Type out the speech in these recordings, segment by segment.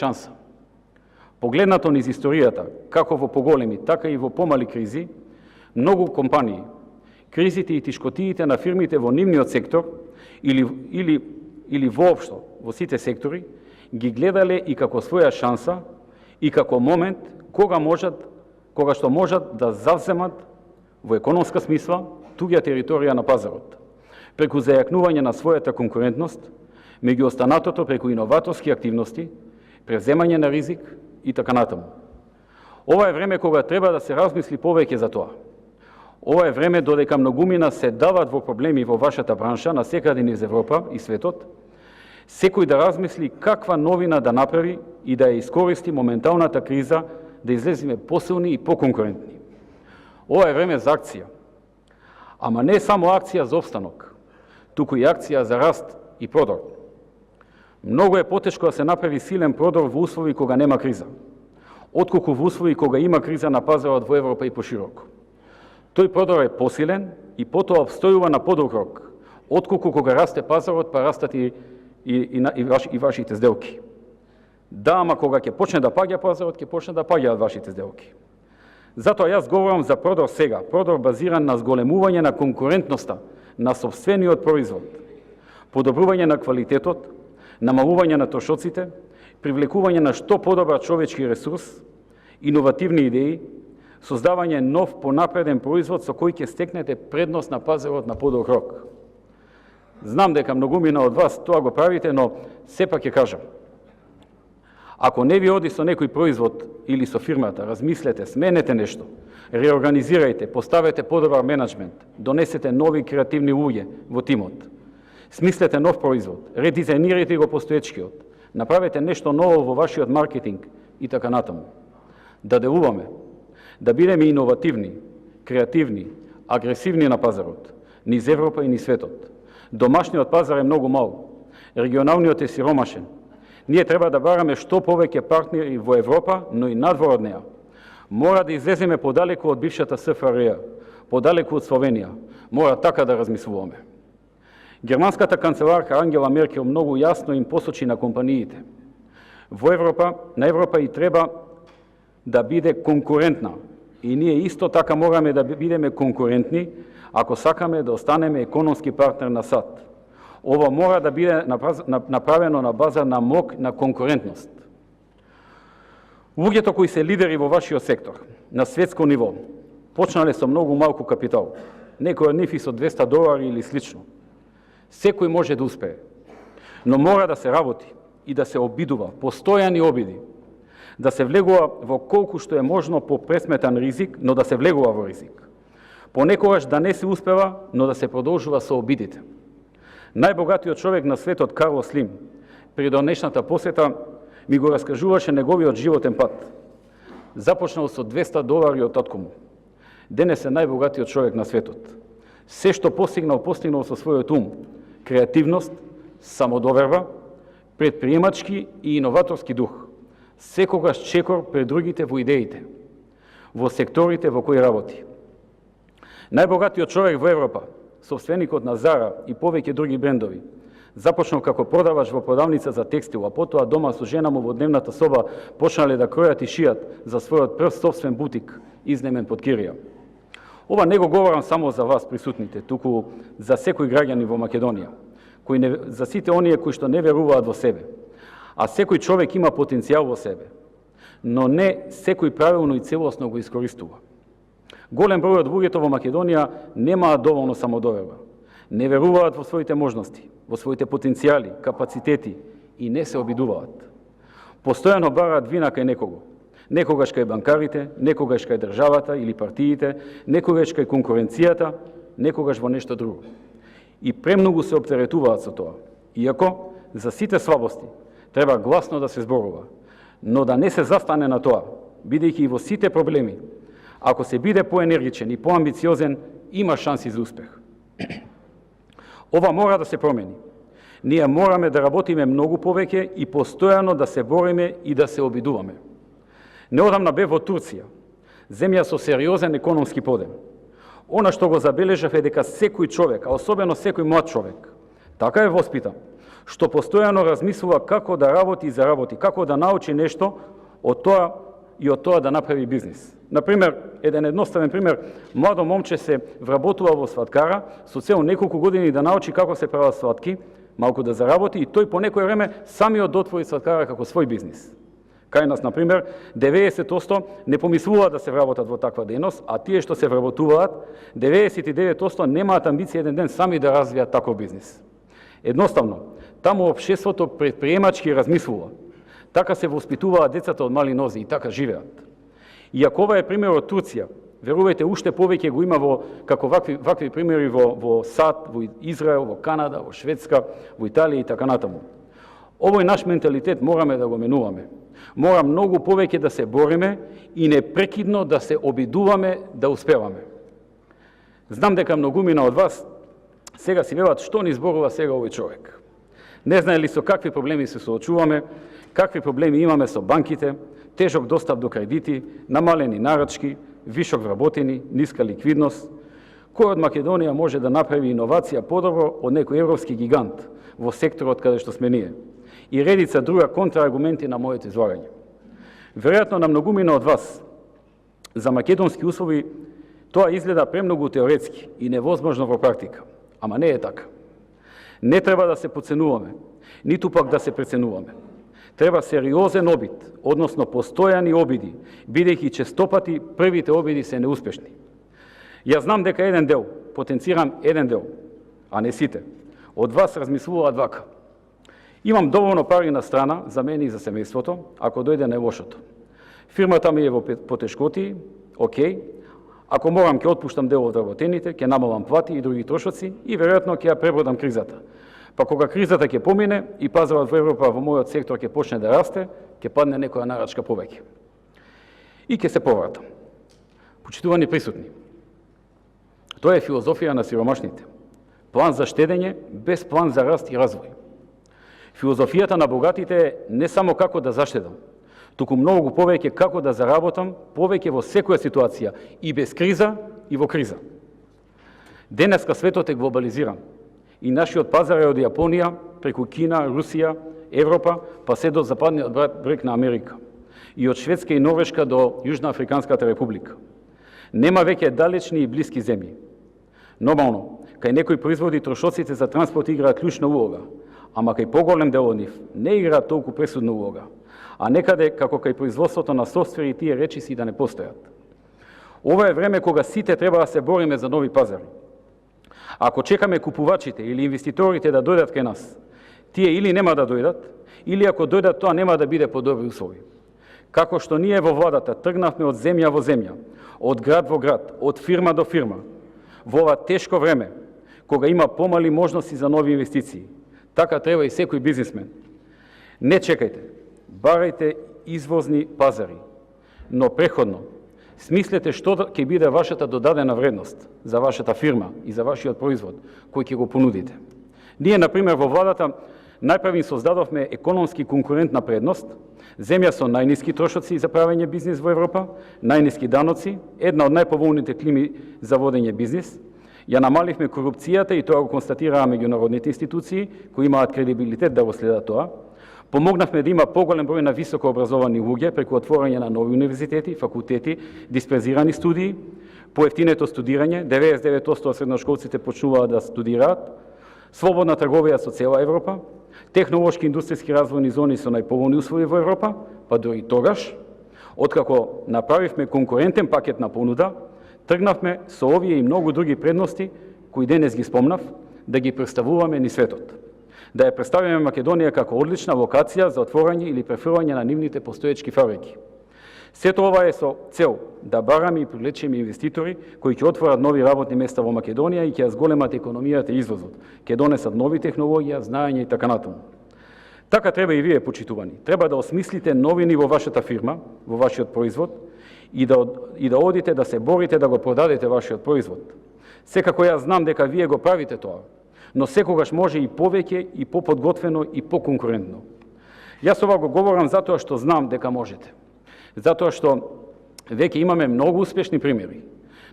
шанса. Погледнато низ историјата, како во поголеми, така и во помали кризи, многу компании, кризите и тишкотиите на фирмите во нивниот сектор или воопшто во сите сектори, ги гледале и како своја шанса и како момент кога што можат да завземат во економска смисла туѓа територија на пазарот, преку зајакнување на својата конкурентност, меѓу останатото преку иноваторски активности, превземање на ризик и така натаму. Ова е време кога треба да се размисли повеќе за тоа. Ова е време додека многумина се дават во проблеми во вашата бранша на секаде низ Европа и светот, секој да размисли каква новина да направи и да ја искористи моменталната криза да излеземе посилни и поконкурентни. Ова е време за акција. Ама не само акција за обстанок, туку и акција за раст и продор. Многу е потешко да се направи силен продор во услови кога нема криза, отколку во услови кога има криза на пазарот во Европа и пошироко. Тој продор е посилен и потоа обстојува на подолг рок, отколку кога расте пазарот, па растат и вашите сделки. Да, ама кога ќе почне да паѓа пазарот, ќе почне да паѓаат вашите сделки. Затоа јас говорам за продор сега, продор базиран на зголемување на конкурентноста на сопствениот производ, подобрување на квалитетот, намалување на трошоците, привлекување на што подобар човечки ресурс, иновативни идеи, создавање нов понапреден производ со кој ќе стекнете предност на пазарот на подолг рок. Знам дека многумина од вас тоа го правите, но сепак ќе кажам. Ако не ви оди со некој производ или со фирмата, размислете, сменете нешто, реорганизирајте, поставете подобар менеджмент, донесете нови креативни луѓе во тимот. Смислете нов производ, редизајнирајте го постоечкиот, направете нешто ново во вашиот маркетинг и така натаму. Да делуваме, да бидеме иновативни, креативни, агресивни на пазарот, низ Европа и низ светот. Домашниот пазар е многу мал, регионалниот е сиромашен. Ние треба да бараме што повеќе партнери во Европа, но и надвор од неа. Мора да излеземе подалеку од бившата СФРЈ, подалеку од Словенија. Мора така да размислуваме. Германската канцеларка Ангела Меркел многу јасно им посочи на компаниите. На Европа и треба да биде конкурентна. И ние исто така мораме да бидеме конкурентни, ако сакаме да останеме економски партнер на САД. Ова мора да биде направено на база на мок на конкурентност. Луѓето кои се лидери во вашиот сектор, на светско ниво, почнале со многу малку капитал, некој од нив и со $200 или слично. Секој може да успее, но мора да се работи и да се обидува, постојани обиди, да се влегува во колку што е можно по пресметан ризик, но да се влегува во ризик. Понекогаш да не се успева, но да се продолжува со обидите. Најбогатиот човек на светот Карлос Слим, при донешната посета, ми го раскажуваше неговиот животен пат. Започнал со $200 од татко му. Денес е најбогатиот човек на светот. Се што постигнал со својот ум, креативност, самодоверба, предприемачки и иноваторски дух. Секогаш чекор пред другите во идеите, во секторите во кои работи. Најбогатиот човек во Европа, собственикот на Зара и повеќе други брендови, започнал како продавач во продавница за текстил, а потоа дома со жена му во дневната соба почнале да кројат и шијат за својот прв собствен бутик, изнемен под кирија. Ова не го говорам само за вас присутните, туку за секој граѓани во Македонија, за сите оние кои што не веруваат во себе. А секој човек има потенцијал во себе, но не секој правилно и целосно го искористува. Голем број од луѓето во Македонија немаат доволно самодоверба, не веруваат во своите можности, во своите потенцијали, капацитети и не се обидуваат. Постојано бараат вина кај некого. Некогаш кај банкарите, некогаш кај државата или партиите, некогаш кај конкуренцијата, некогаш во нешто друго. И премногу се оптеретуваат со тоа. Иако, за сите слабости треба гласно да се зборува, но да не се застане на тоа, бидејќи и во сите проблеми, ако се биде поенергичен и поамбициозен, има шанси за успех. Ова мора да се промени. Ние мораме да работиме многу повеќе и постојано да се бориме и да се обидуваме. Неодамна бев во Турција, земја со сериозен економски подем. Она што го забележав е дека секој човек, а особено секој млад човек, така е воспитан, што постојано размислува како да работи и заработи, како да научи нешто од тоа и од тоа да направи бизнис. Например, еден едноставен пример, младо момче се вработува во сваткара со цел неколку години да научи како се прават сватки, малку да заработи и тој по некое време самиот отвори сваткара како свој бизнис. Кај нас, например, 90% не помислуваат да се вработат во таква дејност, а тие што се вработуваат, 99% немаат амбиција еден ден сами да развијат таков бизнис. Едноставно, таму општеството предприемачки размислува. Така се воспитуваат децата од мали нози и така живеат. Иако ова е пример од Турција, верувајте, уште повеќе го има како вакви примери во САД, во Израел, во Канада, во Шведска, во Италија и така натаму. Овој наш менталитет мораме да го менуваме. Мора многу повеќе да се бориме и непрекидно да се обидуваме да успеваме. Знам дека многумина од вас сега си велат што ни зборува сега овој човек. Не знае ли со какви проблеми се соочуваме, какви проблеми имаме со банките, тежок достап до кредити, намалени нарачки, вишок вработени, ниска ликвидност. Кој од Македонија може да направи иновација подобро од некој европски гигант во секторот каде што сме ние? И редица друга контрааргументи на моето излагање. Веројатно на многумина од вас за македонски услови тоа изгледа премногу теоретски и невозможно во практика. Ама не е така. Не треба да се подценуваме, ниту пак да се преценуваме. Треба сериозен обид, односно постојани обиди, бидејќи честопати првите обиди се неуспешни. Јас знам дека еден дел, потенцирам еден дел, а не сите, од вас размислуваат вака. Имам доволно пари на страна за мене и за семејството, ако дојде најлошото. Фирмата ми е во потешкоти, окей. Ако морам, ќе отпуштам дел од работените, ќе намалам плати и други трошоци и веројатно ќе ја пребродам кризата. Па кога кризата ќе помине и пазарот во Европа во мојот сектор ќе почне да расте, ќе падне некоја нарачка повеќе. И ќе се повратам. Почитувани присутни, тоа е филозофија на сиромашните. План за штедење без план за раст и развој. Филозофијата на богатите е не само како да заштедам, туку многу повеќе како да заработам повеќе во секоја ситуација, и без криза, и во криза. Денеска светот е глобализиран и нашиот пазар е од Јапонија, преку Кина, Русија, Европа, па се до западниот брег на Америка, и од Шведска и Норвешка до Јужна Африканската република. Нема веќе далечни и блиски земји. Нормално, кај некои производи трошоците за транспорт играат клучна улога, ама кај поголем дел од нив не играат толку пресудна улога, а некаде како кај производството на софтвери тие речиси да не постојат. Ова е време кога сите треба да се бориме за нови пазари. Ако чекаме купувачите или инвеститорите да дојдат кај нас, тие или нема да дојдат, или ако дојдат, тоа нема да биде по добри услови. Како што ние во владата тргнавме од земја во земја, од град во град, од фирма до фирма, во ова тешко време, кога има помали можности за нови инвестиции, така треба и секој бизнисмен. Не чекајте, барајте извозни пазари, но преходно смислете што ќе биде вашата додадена вредност за вашата фирма и за вашиот производ кој ќе го понудите. Ние, например, во владата најпрви создадовме економски конкурентна предност, земја со најниски трошоци за правење бизнис во Европа, најниски даноци, една од најповолните клими за водење бизнис. Ја намаливме корупцијата и тоа го констатираа меѓународните институции кои имаат кредибилитет да го следат тоа. Помогнавме да има поголем број на високо образовани луѓе преку отворање на нови универзитети, факултети, дисперзирани студии, поевтинето студирање, 99% од средношколците почнуваат да студираат, слободна трговија со цела Европа, технолошки индустријски развојни зони со најповолни услови во Европа, па дури тогаш, откако направивме конкурентен пакет на понуда, тргнавме со овие и многу други предности кои денес ги спомнав, да ги представуваме ни светот. Да ја представиме Македонија како одлична локација за отворање или префрлање на нивните постоечки фабрики. Сето ова е со цел да бараме и привлечеме инвеститори кои ќе отворат нови работни места во Македонија и ќе ја зголемат економијата и извозот, ќе донесат нови технологија, знаење и така натаму. Така треба и вие, почитувани. Треба да осмислите новини во вашата фирма, во вашиот производ и да одите да се борите да го продадете вашиот производ. Секако јас знам дека вие го правите тоа, но секогаш може и повеќе, и поподготвено, и поконкурентно. Јас ова го говорам затоа што знам дека можете. Затоа што веќе имаме многу успешни примери.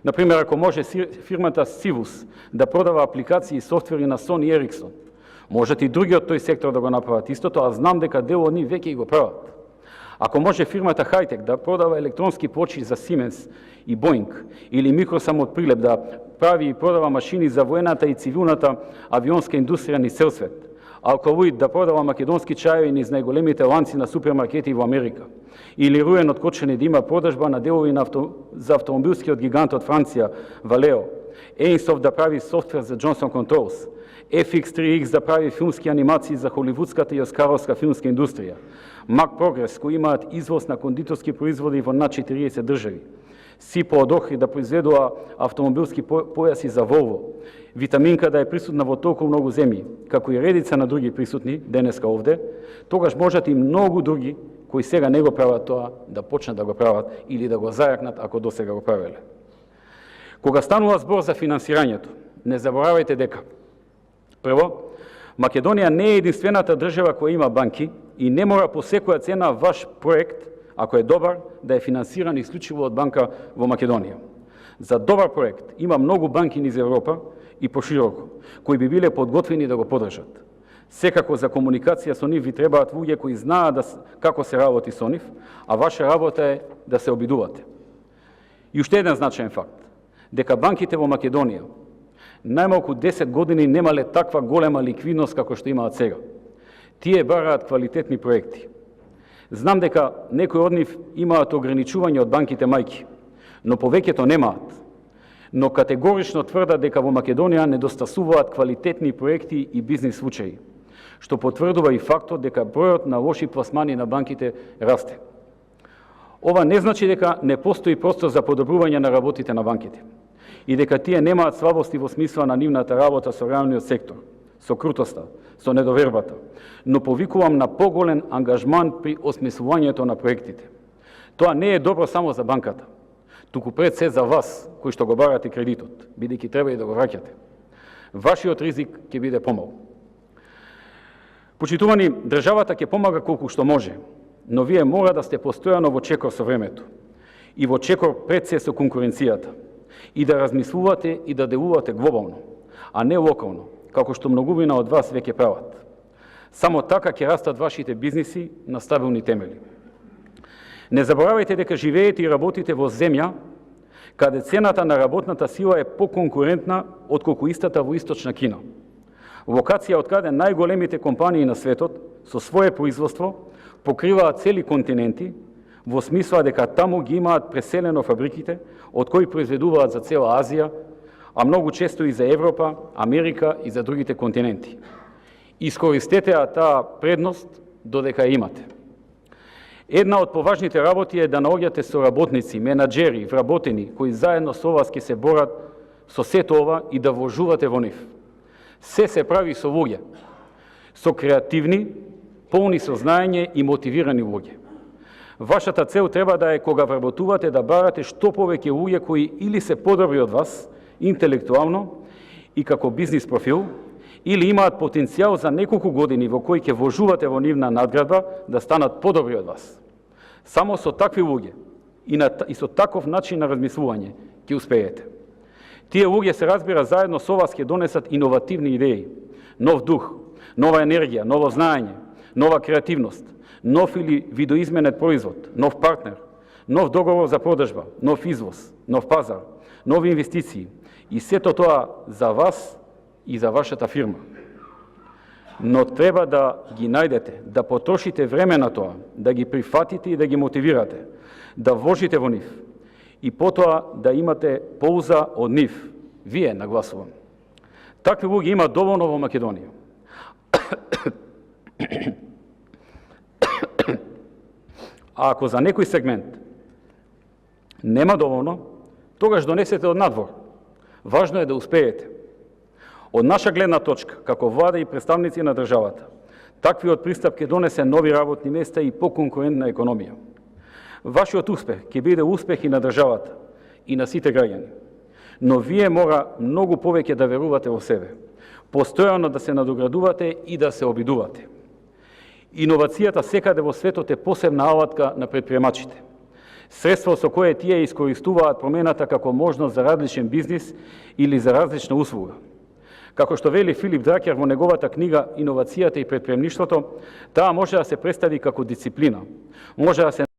Например, ако може фирмата Sivus да продава апликации и софтвери на Sony Ericsson, Можат и други од тој сектор да го направат истото, а знам дека дел од нив веќе го прават. Ако може фирмата Хайтек да продава електронски плочи за Siemens и Boeing, или Микросам од Прилеп да прави и продава машини за воената и цивилната авионска индустрија низ цел свет, Алкалоид да продава македонски чајови низ најголемите ланци на супермаркети во Америка, или Руен од Кочани да има продажба на делови за автомобилскиот гигант од Франција, Валео, Aimsoft да прави софтвер за Johnson Controls, FX3X да прави филмски анимации за холивудската и оскаровска филмска индустрија, Mac Progress кои имаат извоз на кондиторски производи во над 40 држави, Сипо од Охрид да произведува автомобилски појаси за Volvo, Витаминка да е присутна во толку многу земји, како и редица на други присутни денеска овде, тогаш можат и многу други кои сега не го прават тоа да почнат да го прават или да го зајакнат ако досега го правеле. Кога станува збор за финансирањето, не заборавајте дека прво, Македонија не е единствената држава која има банки и не мора по секоја цена ваш проект, ако е добар, да е финансиран исклучиво од банка во Македонија. За добар проект има многу банки низ Европа и пошироко, кои би биле подготвени да го подржат. Секако за комуникација со нив ви требаат луѓе кои знаат како се работи со нив, а ваша работа е да се обидувате. И уште еден значаен факт, дека банките во Македонија најмалку 10 години немале таква голема ликвидност како што имаат сега. Тие бараат квалитетни проекти. Знам дека некои од нив имаат ограничување од банките мајки, но повеќето немаат. Но категорично тврдат дека во Македонија недостасуваат квалитетни проекти и бизнис случаи, што потврдува и фактот дека бројот на лоши пласмани на банките расте. Ова не значи дека не постои простор за подобрување на работите на банките и дека тие немаат слабости во смисла на нивната работа со реалниот сектор, со крутоста, со недовербата, но повикувам на поголем ангажман при осмислувањето на проектите. Тоа не е добро само за банката, туку пред се за вас, кои што го барате кредитот, бидејќи треба и да го враќате. Вашиот ризик ќе биде помал. Почитувани, државата ќе помага колку што може, но вие мора да сте постојано во чекор со времето и во чекор пред се со конкуренцијата и да размислувате и да делувате глобално, а не локално, како што многувина од вас веќе прават. Само така ќе растат вашите бизниси на стабилни темели. Не заборавајте дека живеете и работите во земја каде цената на работната сила е поконкурентна отколку истата во Источна Кина. Локација од каде најголемите компании на светот со свое производство покриваат цели континенти, во смисла дека таму ги имаат преселено фабриките, од кои произведуваат за цела Азија, а многу често и за Европа, Америка и за другите континенти. Искористете таа предност додека ја имате. Една од поважните работи е да наоѓате соработници, менаџери, вработени, кои заедно со вас ќе се борат со сето ова и да вложувате во нив. Се прави со луѓе, со креативни, полни со знаење и мотивирани луѓе. Вашата цел треба да е кога вработувате да барате што повеќе луѓе кои или се подобри од вас, интелектуално и како бизнис профил, или имаат потенцијал за неколку години во кои ќе вложувате во нивна надградба да станат подобри од вас. Само со такви луѓе и со таков начин на размислување ќе успеете. Тие луѓе се разбира заедно со вас ќе донесат иновативни идеи, нов дух, нова енергија, ново знаење, нова креативност, нов или видоизменет производ, нов партнер, нов договор за продажба, нов извоз, нов пазар, нови инвестиции и сето тоа за вас и за вашата фирма. Но треба да ги најдете, да потрошите време на тоа, да ги прифатите и да ги мотивирате, да вложите во нив и потоа да имате полза од нив. Вие, нагласувам. Такви луѓе има доволно во Македонија. А ако за некој сегмент нема доволно, тогаш донесете од надвор. Важно е да успеете. Од наша гледна точка, како влада и представници на државата, таквиот пристап ќе донесе нови работни места и поконкурентна економија. Вашиот успех ќе биде успех и на државата, и на сите граѓани. Но вие мора многу повеќе да верувате во себе, постојано да се надоградувате и да се обидувате. Иновацијата секаде во светот е посебна алатка на предприемачите. Средство со кое тие искористуваат промената како можност за различен бизнис или за различна услуга. Како што вели Филип Дракер во неговата книга Иновацијата и предприемништвото, таа може да се представи како дисциплина, може да се